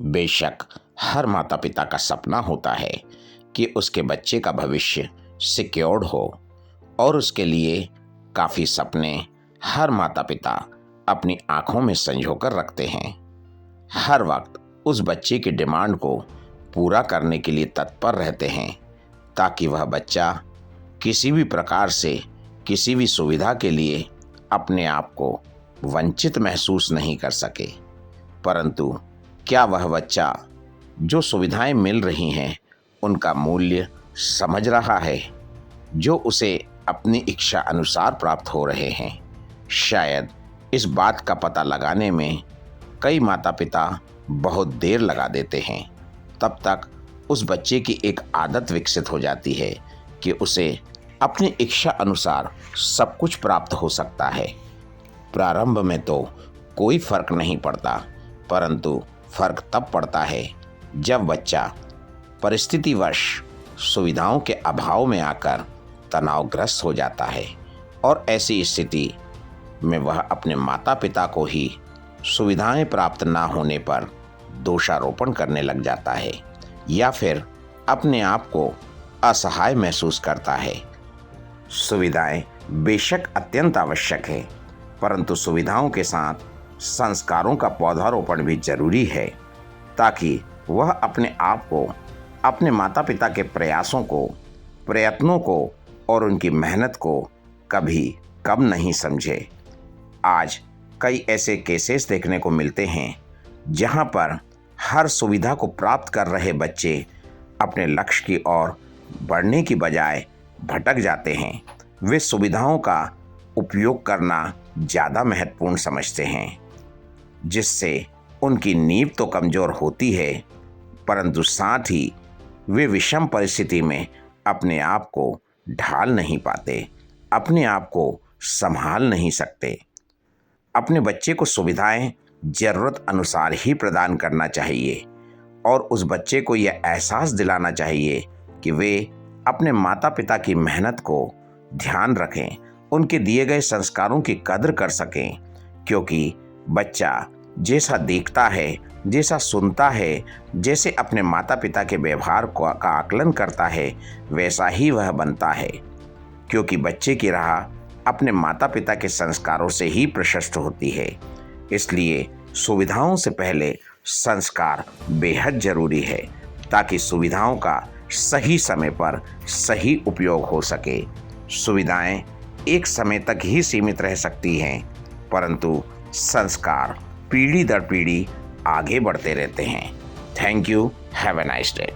बेशक हर माता पिता का सपना होता है कि उसके बच्चे का भविष्य सिक्योर्ड हो और उसके लिए काफ़ी सपने हर माता पिता अपनी आंखों में संजोकर रखते हैं। हर वक्त उस बच्चे की डिमांड को पूरा करने के लिए तत्पर रहते हैं ताकि वह बच्चा किसी भी प्रकार से किसी भी सुविधा के लिए अपने आप को वंचित महसूस नहीं कर सके। परंतु क्या वह बच्चा जो सुविधाएं मिल रही हैं उनका मूल्य समझ रहा है, जो उसे अपनी इच्छा अनुसार प्राप्त हो रहे हैं? शायद इस बात का पता लगाने में कई माता पिता बहुत देर लगा देते हैं। तब तक उस बच्चे की एक आदत विकसित हो जाती है कि उसे अपनी इच्छा अनुसार सब कुछ प्राप्त हो सकता है। प्रारंभ में तो कोई फर्क नहीं पड़ता, परंतु फर्क तब पड़ता है जब बच्चा परिस्थितिवश सुविधाओं के अभाव में आकर तनावग्रस्त हो जाता है और ऐसी स्थिति में वह अपने माता पिता को ही सुविधाएं प्राप्त ना होने पर दोषारोपण करने लग जाता है या फिर अपने आप को असहाय महसूस करता है। सुविधाएं बेशक अत्यंत आवश्यक है, परंतु सुविधाओं के साथ संस्कारों का पौधारोपण भी जरूरी है ताकि वह अपने आप को, अपने माता पिता के प्रयासों को, प्रयत्नों को और उनकी मेहनत को कभी कम नहीं समझे। आज कई ऐसे केसेस देखने को मिलते हैं जहां पर हर सुविधा को प्राप्त कर रहे बच्चे अपने लक्ष्य की ओर बढ़ने की बजाय भटक जाते हैं। वे सुविधाओं का उपयोग करना ज़्यादा महत्वपूर्ण समझते हैं, जिससे उनकी नींव तो कमज़ोर होती है, परंतु साथ ही वे विषम परिस्थिति में अपने आप को ढाल नहीं पाते, अपने आप को संभाल नहीं सकते। अपने बच्चे को सुविधाएं ज़रूरत अनुसार ही प्रदान करना चाहिए और उस बच्चे को यह एहसास दिलाना चाहिए कि वे अपने माता पिता की मेहनत को ध्यान रखें, उनके दिए गए संस्कारों की कद्र कर सकें, क्योंकि बच्चा जैसा देखता है, जैसा सुनता है, जैसे अपने माता पिता के व्यवहार का आकलन करता है, वैसा ही वह बनता है। क्योंकि बच्चे की राह अपने माता पिता के संस्कारों से ही प्रशस्त होती है। इसलिए सुविधाओं से पहले संस्कार बेहद जरूरी है ताकि सुविधाओं का सही समय पर सही उपयोग हो सके। सुविधाएं एक समय तक ही सीमित रह सकती हैं, परंतु संस्कार पीढ़ी दर पीढ़ी आगे बढ़ते रहते हैं। Thank you. Have a nice day.